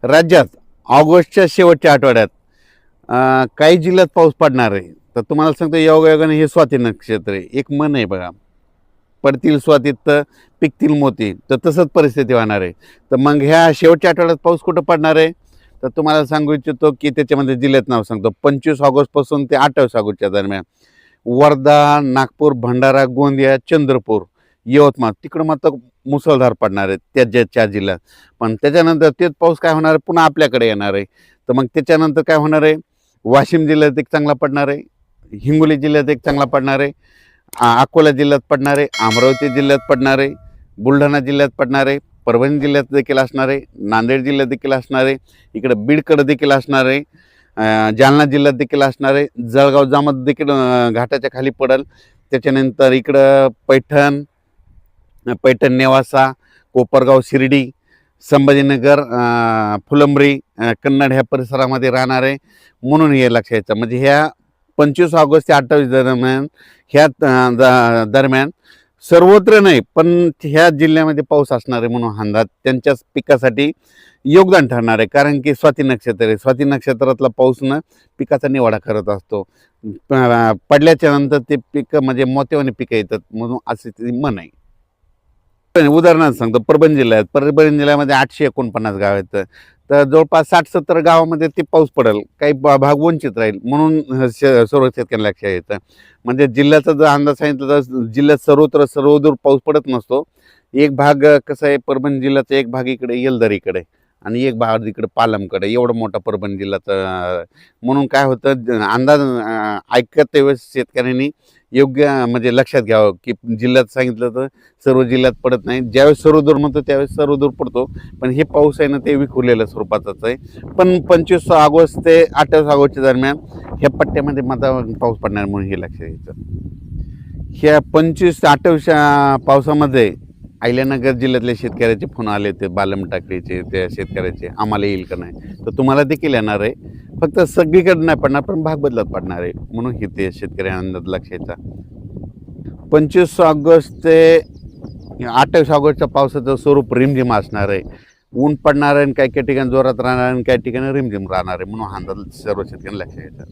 राज्यात ऑगस्टच्या शेवटच्या आठवड्यात काही जिल्ह्यात पाऊस पडणार आहे. तर तुम्हाला सांगतो योगायोगाने हे स्वाती नक्षत्र आहे. एक मन आहे बघा, पडतील स्वातीत तर पिकतील मोती, तर तसंच परिस्थिती होणार आहे. तर मग ह्या शेवटच्या आठवड्यात पाऊस कुठं पडणार आहे तर तुम्हाला सांगू इच्छितो की त्याच्यामध्ये जिल्ह्यात नाव सांगतो. 25 ऑगस्टपासून ते 28 ऑगस्टच्या दरम्यान वर्धा, नागपूर, भंडारा, गोंदिया, चंद्रपूर, यवतमाळ तिकडं मात्र मुसळधार पडणार आहे त्या ज्या 4 जिल्ह्यात. पण त्याच्यानंतर तेच पाऊस काय होणार आहे, पुन्हा आपल्याकडे येणार आहे. तर मग त्याच्यानंतर काय होणार आहे, वाशिम जिल्ह्यात एक चांगला पडणार आहे, हिंगोली जिल्ह्यात एक चांगला पडणार आहे, अकोला जिल्ह्यात पडणार आहे, अमरावती जिल्ह्यात पडणार आहे, बुलढाणा जिल्ह्यात पडणार आहे, परभणी जिल्ह्यात देखील असणार आहे, नांदेड जिल्ह्यात देखील असणार आहे, इकडं बीडकडं देखील असणार आहे, जालना जिल्ह्यात देखील असणार आहे, जळगाव जामोद देखील घाटाच्या खाली पडेल. त्याच्यानंतर इकडं पैठण नेवासा, कोपरगाव, शिर्डी, संभाजीनगर, फुलंब्री, कन्नड ह्या परिसरामध्ये राहणार आहे. म्हणून हे लक्षात घ्यायचं. म्हणजे ह्या 25 ऑगस्ट ते 28 दरम्यान ह्या दरम्यान सर्वत्र नाही पण ह्या जिल्ह्यामध्ये पाऊस असणार आहे. म्हणून अंदाज त्यांच्याच पिकासाठी योगदान ठरणार आहे. कारण की स्वाती नक्षत्र आहे, स्वाती नक्षत्रातला पाऊसनं पिकाचा निवाडा करत असतो. पडल्याच्या नंतर ते पीक म्हणजे मोत्यावाने पिकं येतात, म्हणून असे ते मन आहे. उदाहरणार्थ सांगतो, परभणी जिल्ह्यामध्ये 849 गाव आहेत. तर जवळपास 60-70 गावामध्ये ते पाऊस पडेल, काही भाग वंचित राहील. म्हणून सर्व शेतकऱ्यांना लक्षात येतं. म्हणजे जिल्ह्याचा जर अंदाज सांगितला तर जिल्ह्यात सर्वदूर पाऊस पडत नसतो. एक भाग कसं आहे, परभणी जिल्ह्याचा एक भाग इकडे येलदरीकडे आणि एक भाग इकडे पालमकडे, एवढा मोठा परभणी जिल्ह्याचा. म्हणून काय होतं, अंदाज ऐकत वेळेस शेतकऱ्यांनी योग्य म्हणजे लक्षात घ्यावं की जिल्ह्यात सांगितलं तर सर्व जिल्ह्यात पडत नाही. ज्यावेळेस सर्वदूर म्हणतो त्यावेळेस सर्वदूर पडतो, पण हे पाऊस आहे ना ते विखुरलेल्या स्वरूपाचाच आहे. पण 25 ऑगस्ट ते 28 ऑगस्टच्या दरम्यान ह्या पट्ट्यामध्ये मात्र पाऊस पडणार, म्हणून हे लक्षात घ्यायचं. ह्या 25-28 पावसामध्ये अहिल्यानगर जिल्ह्यातल्या शेतकऱ्याचे फोन आले होते, बालम टाकळीचे त्या शेतकऱ्याचे, आम्हाला येईल का नाही. तर तुम्हाला देखील येणार आहे, फक्त सगळीकडे नाही पडणार पण भाग बदलत पडणार आहे. म्हणून हे ते शेतकरी अंदाज लक्षाचा. 25 ऑगस्ट ते 28 ऑगस्टच्या पावसाचं स्वरूप रिमझिम असणार आहे. ऊन पडणार आहे, काही काही ठिकाणी जोरात राहणार आणि काही ठिकाणी रिमझिम राहणार आहे. म्हणून अंदाज सर्व शेतकऱ्यांना लक्षात येतात.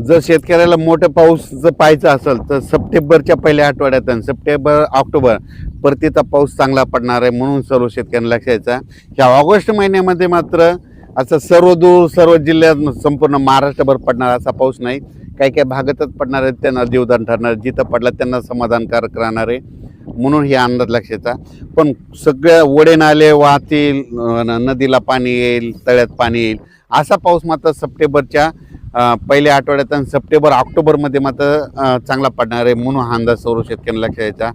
जर शेतकऱ्याला मोठं पाऊस जर पाहायचं असेल तर सप्टेंबरच्या पहिल्या आठवड्यात आणि सप्टेंबर-ऑक्टोबर परतीचा पाऊस चांगला पडणार आहे. म्हणून सर्व शेतकऱ्यांना लक्षात यायचा. ह्या ऑगस्ट महिन्यामध्ये मात्र असं सर्व जिल्ह्यात संपूर्ण महाराष्ट्रभर पडणार असा पाऊस नाही. काही काही भागातच पडणार आहे, त्यांना जीवदान ठरणार, जिथं पडला त्यांना समाधानकारक राहणार आहे. म्हणून हे अंदाज लक्षाचा. पण सगळ्या ओढे नाले वाहतील, नदीला पाणी येईल, तळ्यात पाणी येईल असा पाऊस मात्र सप्टेंबरच्या पहिल्या आठवड्यात आणि सप्टेंबर-ऑक्टोबरमध्ये मात्र चांगला पडणार आहे. म्हणून हा अंदाज सर्व शेतकऱ्यांना लक्षात यायचा.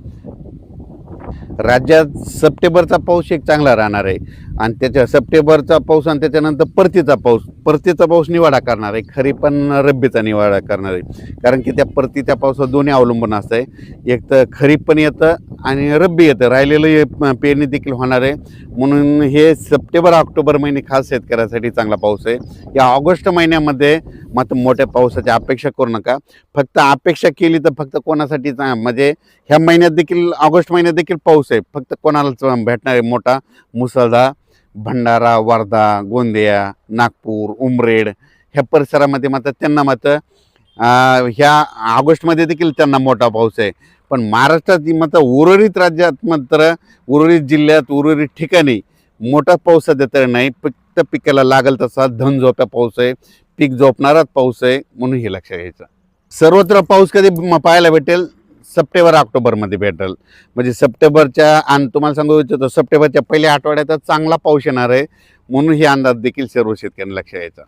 राज्यात सप्टेंबरचा पाऊस एक चांगला राहणार आहे आणि त्याच्या सप्टेंबरचा पाऊस आणि त्याच्यानंतर परतीचा पाऊस निवाडा करणार आहे. खरीप पण रब्बीचा निवाडा करणार आहे. कारण की त्या परतीच्या पावसावर दोन्ही अवलंबून असतं आहे. एक तर खरीप पण येतं आणि रब्बी येतं, राहिलेलं पेरणी देखील होणार आहे. म्हणून हे सप्टेंबर-ऑक्टोबर महिने खास शेतकऱ्यासाठी चांगला पाऊस आहे. या ऑगस्ट महिन्यामध्ये मात्र मोठ्या पावसाची अपेक्षा करू नका. फक्त अपेक्षा केली तर फक्त कोणासाठी म्हणजे ह्या महिन्यात देखील ऑगस्ट महिन्यात देखील पाऊस आहे, फक्त कोणाला भेटणार आहे मोठा मुसळधार. भंडारा, वर्धा, गोंदिया, नागपूर, उमरेड ह्या परिसरामध्ये मात्र त्यांना मात्र ह्या ऑगस्टमध्ये देखील त्यांना मोठा पाऊस आहे. पण महाराष्ट्रात मात्र उर्वरित राज्यात मात्र उर्वरित जिल्ह्यात उर्वरित ठिकाणी मोठा पाऊस सध्या तर नाही. फक्त पिकाला लागल तसा धनझोप्या पाऊस आहे, पीक झोपणाराच पाऊस आहे. म्हणून हे लक्षात घ्यायचं. सर्वत्र पाऊस कधी पाहायला भेटेल, सप्टेंबर-ऑक्टोबरमध्ये भेटेल. म्हणजे सप्टेंबरच्या आणि तुम्हाला सांगू इच्छितो सप्टेंबरच्या पहिल्या आठवड्यात चांगला पाऊस येणार आहे. म्हणून हे अंदाज देखील सर्व शेतकऱ्यांना लक्षात यायचा.